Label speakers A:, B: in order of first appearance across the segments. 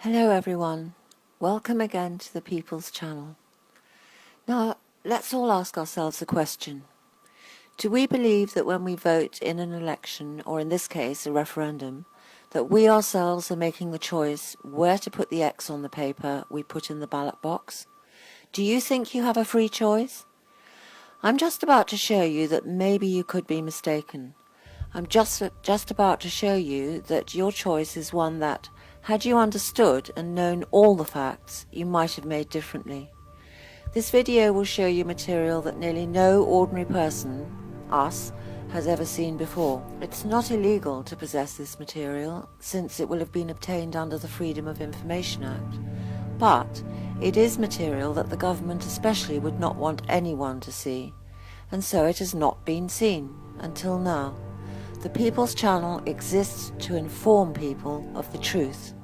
A: Hello everyone, welcome again to the People's Channel. Now, let's all ask ourselves a question. Do we believe that when we vote in an election, or in this case a referendum, that we ourselves are making the choice where to put the X on the paper we put in the ballot box? Do you think you have a free choice? I'm just about to show you that maybe you could be mistaken. I'm just about to show you that your choice is one that, had you understood and known all the facts, you might have made differently. This video will show you material that nearly no ordinary person, us, has ever seen before. It's not illegal to possess this material, since it will have been obtained under the Freedom of Information Act. But it is material that the government especially would not want anyone to see, and so it has not been seen until now. The People's Channel exists to inform people of the truth.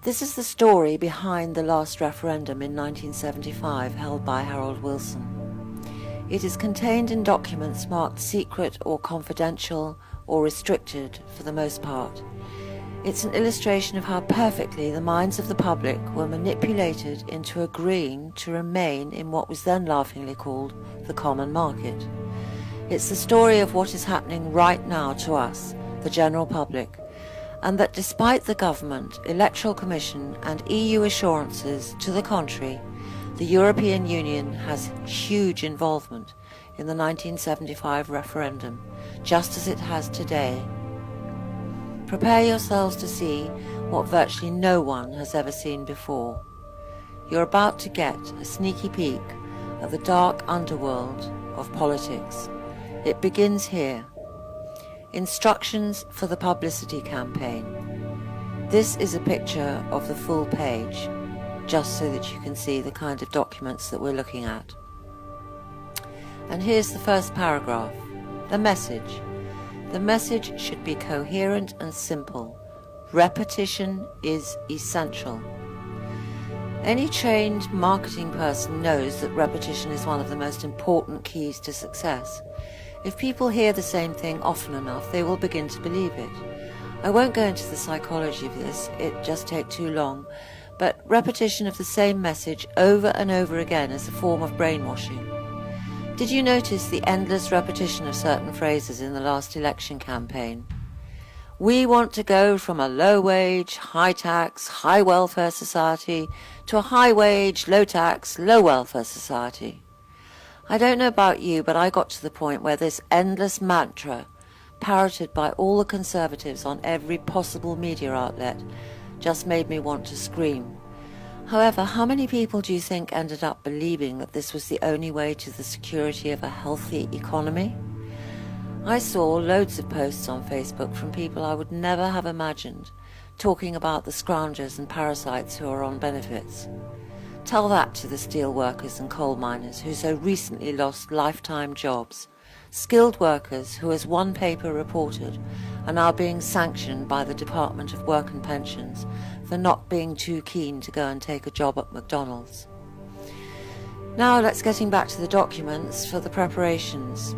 A: This is the story behind the last referendum in 1975 held by Harold Wilson. It is contained in documents marked secret or confidential or restricted for the most part. It's an illustration of how perfectly the minds of the public were manipulated into agreeing to remain in what was then laughingly called the common market. It's the story of what is happening right now to us, the general public, and that despite the government, Electoral Commission and EU assurances to the contrary, the European Union has huge involvement in the 1975 referendum, just as it has today. Prepare yourselves to see what virtually no one has ever seen before. You're about to get a sneaky peek of the dark underworld of politics. It begins here. Instructions for the publicity campaign. This is a picture of the full page, just so that you can see the kind of documents that we're looking at. And here's the first paragraph. The message. The message should be coherent and simple. Repetition is essential. Any trained marketing person knows that repetition is one of the most important keys to success. If people hear the same thing often enough, they will begin to believe it. I won't go into the psychology of this, it just takes too long, but repetition of the same message over and over again is a form of brainwashing. Did you notice the endless repetition of certain phrases in the last election campaign? We want to go from a low-wage, high-tax, high-welfare society to a high-wage, low-tax, low-welfare society. I don't know about you, but I got to the point where this endless mantra, parroted by all the conservatives on every possible media outlet, just made me want to scream. However, how many people do you think ended up believing that this was the only way to the security of a healthy economy? I saw loads of posts on Facebook from people I would never have imagined, talking about the scroungers and parasites who are on benefits. Tell that to the steel workers and coal miners who so recently lost lifetime jobs, skilled workers who, as one paper reported, are now being sanctioned by the Department of Work and Pensions for not being too keen to go and take a job at McDonald's. Now let's getting back to the documents for the preparations.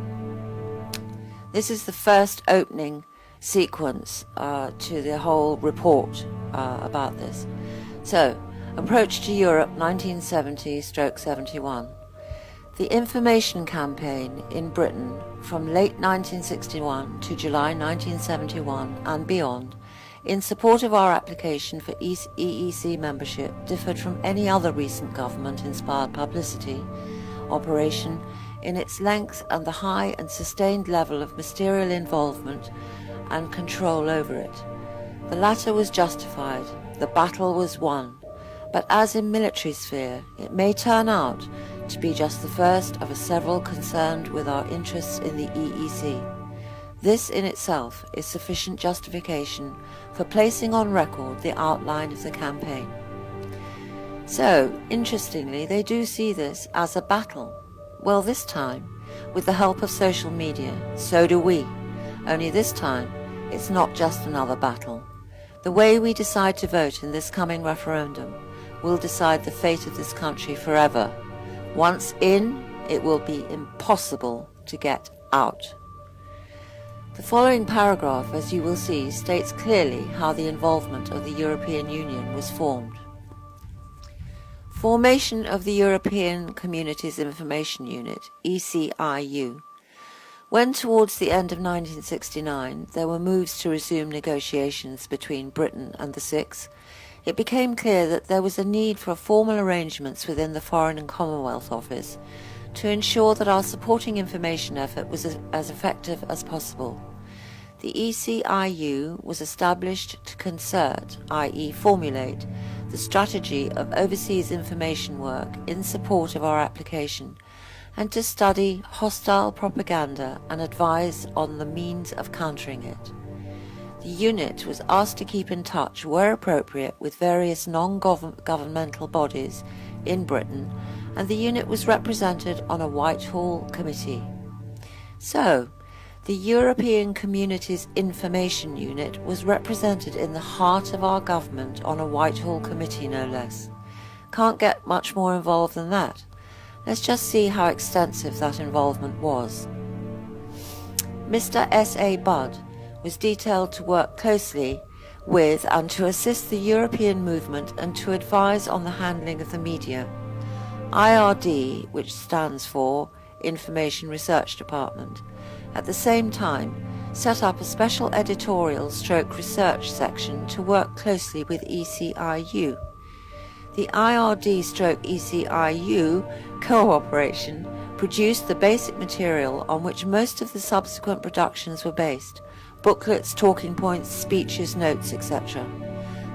A: This is the first opening sequence to the whole report about this. So, Approach to Europe 1970-71. The information campaign in Britain from late 1961 to July 1971 and beyond in support of our application for EEC membership differed from any other recent government-inspired publicity operation in its length and the high and sustained level of ministerial involvement and control over it. The latter was justified, the battle was won. But as in military sphere, it may turn out to be just the first of a several concerned with our interests in the EEC. This in itself is sufficient justification for placing on record the outline of the campaign. So, interestingly, they do see this as a battle. Well, this time, with the help of social media, so do we. Only this time, it's not just another battle. The way we decide to vote in this coming referendum will decide the fate of this country forever. Once in, it will be impossible to get out. The following paragraph, as you will see, states clearly how the involvement of the European Union was formed. Formation of the European Communities Information Unit, ECIU. When towards the end of 1969 there were moves to resume negotiations between Britain and the Six, it became clear that there was a need for formal arrangements within the Foreign and Commonwealth Office to ensure that our supporting information effort was as effective as possible. The ECIU was established to concert, i.e. formulate, the strategy of overseas information work in support of our application, and to study hostile propaganda and advise on the means of countering it. The unit was asked to keep in touch, where appropriate, with various non-governmental bodies in Britain, and the unit was represented on a Whitehall committee. So, the European Communities Information Unit was represented in the heart of our government on a Whitehall committee, no less. Can't get much more involved than that. Let's just see how extensive that involvement was. Mr. S.A. Budd was detailed to work closely with and to assist the European movement and to advise on the handling of the media. IRD, which stands for Information Research Department, at the same time set up a special editorial/research section to work closely with ECIU. The IRD/ECIU cooperation produced the basic material on which most of the subsequent productions were based: booklets, talking points, speeches, notes, etc.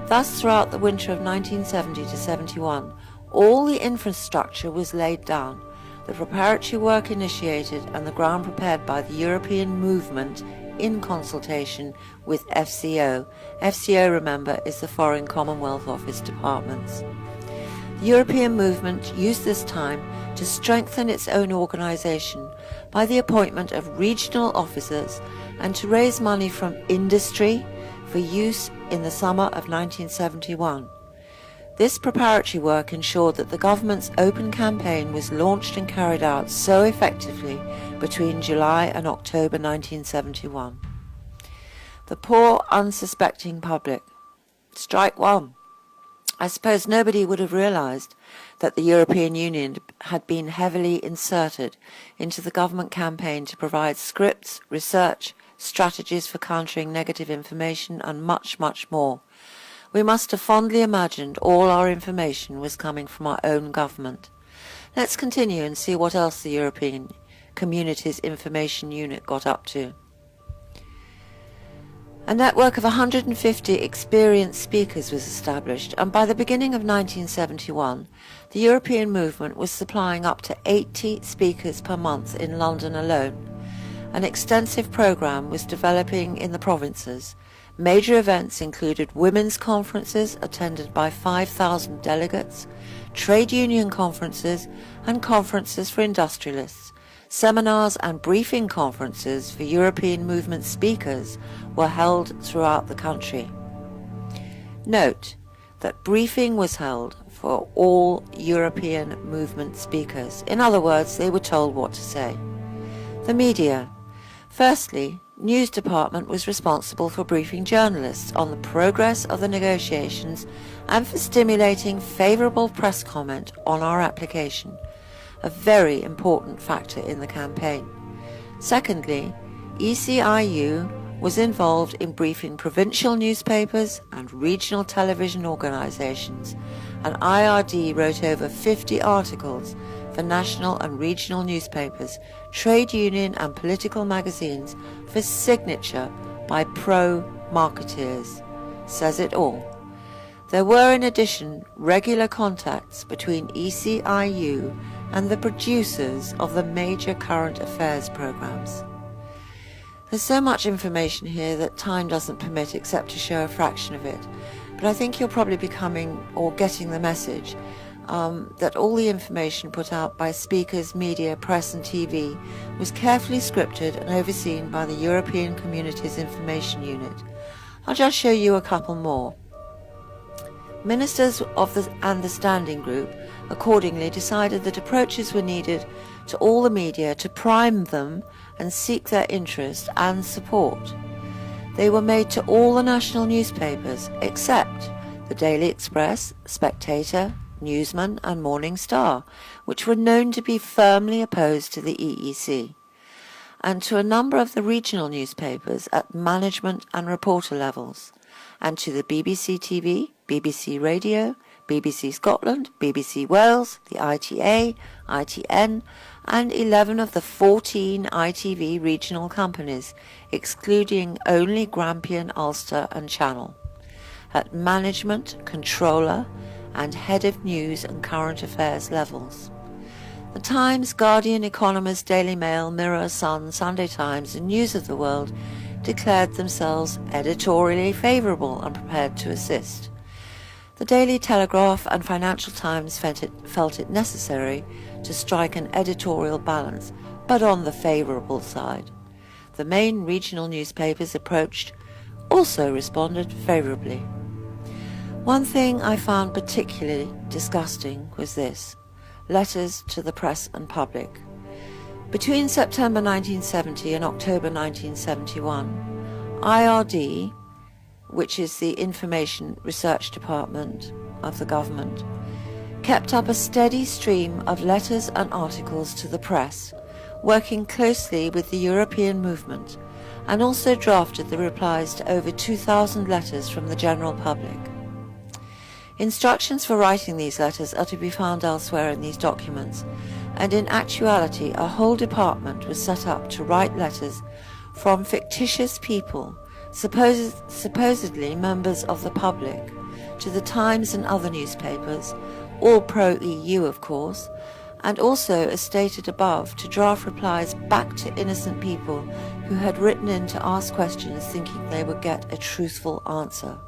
A: Thus, throughout the winter of 1970 to 71, all the infrastructure was laid down, the preparatory work initiated, and the ground prepared by the European movement in consultation with FCO. FCO, remember, is the Foreign Commonwealth Office departments. The European movement used this time to strengthen its own organisation by the appointment of regional officers and to raise money from industry for use in the summer of 1971. This preparatory work ensured that the government's open campaign was launched and carried out so effectively between July and October 1971. The poor, unsuspecting public. Strike one. I suppose nobody would have realised that the European Union had been heavily inserted into the government campaign to provide scripts, research, strategies for countering negative information, and much, much more. We must have fondly imagined all our information was coming from our own government. Let's continue and see what else the European Communities Information Unit got up to. A network of 150 experienced speakers was established, and by the beginning of 1971, the European movement was supplying up to 80 speakers per month in London alone. An extensive programme was developing in the provinces. Major events included women's conferences attended by 5,000 delegates, trade union conferences and conferences for industrialists. Seminars and briefing conferences for European movement speakers were held throughout the country. Note that briefing was held for all European movement speakers. In other words, they were told what to say. The media. Firstly, News Department was responsible for briefing journalists on the progress of the negotiations and for stimulating favourable press comment on our application, a very important factor in the campaign. Secondly, ECIU was involved in briefing provincial newspapers and regional television organisations, and IRD wrote over 50 articles for national and regional newspapers, trade union and political magazines for signature by pro-marketeers. Says it all. There were in addition regular contacts between ECIU and the producers of the major current affairs programmes. There's so much information here that time doesn't permit except to show a fraction of it, but I think you're probably becoming or getting the message that all the information put out by speakers, media, press and TV was carefully scripted and overseen by the European Communities Information Unit. I'll just show you a couple more. Ministers of the Standing Group accordingly decided that approaches were needed to all the media to prime them and seek their interest and support. They were made to all the national newspapers except the Daily Express, Spectator, Newsman and Morning Star, which were known to be firmly opposed to the EEC, and to a number of the regional newspapers at management and reporter levels, and to the BBC TV, BBC Radio, BBC Scotland, BBC Wales, the ITA, ITN, and 11 of the 14 ITV regional companies, excluding only Grampian, Ulster and Channel, at management, controller, and head of news and current affairs levels. The Times, Guardian, Economist, Daily Mail, Mirror, Sun, Sunday Times and News of the World declared themselves editorially favourable and prepared to assist. The Daily Telegraph and Financial Times felt it necessary to strike an editorial balance, but on the favourable side. The main regional newspapers approached also responded favourably. One thing I found particularly disgusting was this: letters to the press and public. Between September 1970 and October 1971, IRD, which is the Information Research Department of the government, kept up a steady stream of letters and articles to the press, working closely with the European movement, and also drafted the replies to over 2,000 letters from the general public. Instructions for writing these letters are to be found elsewhere in these documents, and in actuality a whole department was set up to write letters from fictitious people, supposedly members of the public, to the Times and other newspapers, all pro-EU of course, and also, as stated above, to draft replies back to innocent people who had written in to ask questions thinking they would get a truthful answer.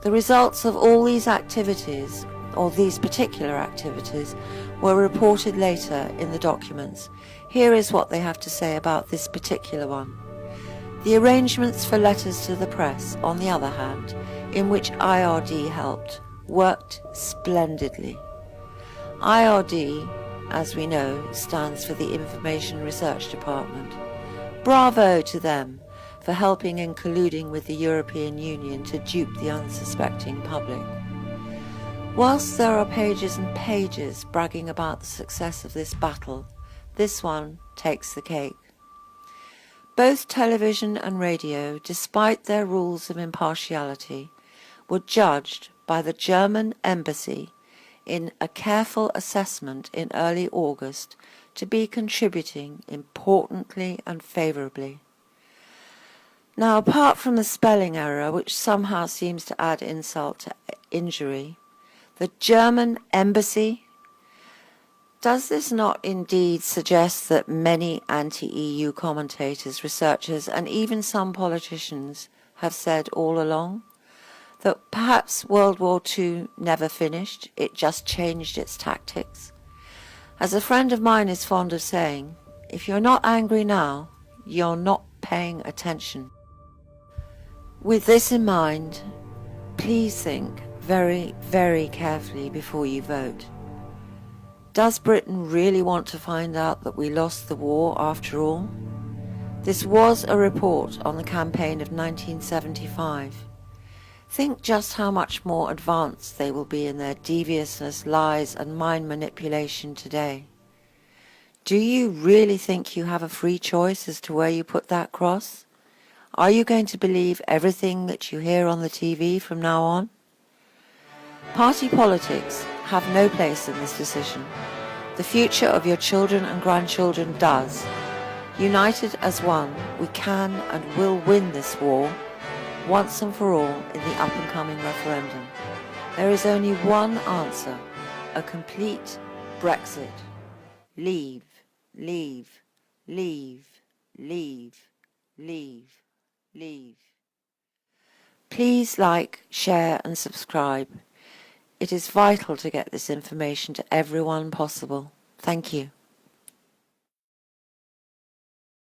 A: The results of all these activities, or these particular activities, were reported later in the documents. Here is what they have to say about this particular one. The arrangements for letters to the press, on the other hand, in which IRD helped, worked splendidly. IRD, as we know, stands for the Information Research Department. Bravo to them for helping and colluding with the European Union to dupe the unsuspecting public. Whilst there are pages and pages bragging about the success of this battle, this one takes the cake. Both television and radio, despite their rules of impartiality, were judged by the German embassy in a careful assessment in early August to be contributing importantly and favourably. Now, apart from the spelling error, which somehow seems to add insult to injury, the German embassy, does this not indeed suggest that many anti-EU commentators, researchers, and even some politicians have said all along that perhaps World War II never finished, it just changed its tactics? As a friend of mine is fond of saying, if you're not angry now, you're not paying attention. With this in mind, please think very, very carefully before you vote. Does Britain really want to find out that we lost the war after all? This was a report on the campaign of 1975. Think just how much more advanced they will be in their deviousness, lies and mind manipulation today. Do you really think you have a free choice as to where you put that cross? Are you going to believe everything that you hear on the TV from now on? Party politics have no place in this decision. The future of your children and grandchildren does. United as one, we can and will win this war, once and for all, in the up-and-coming referendum. There is only one answer: a complete Brexit. Leave, leave, leave, leave, leave, leave. Please like, share and subscribe. It is vital to get this information to everyone possible. Thank you.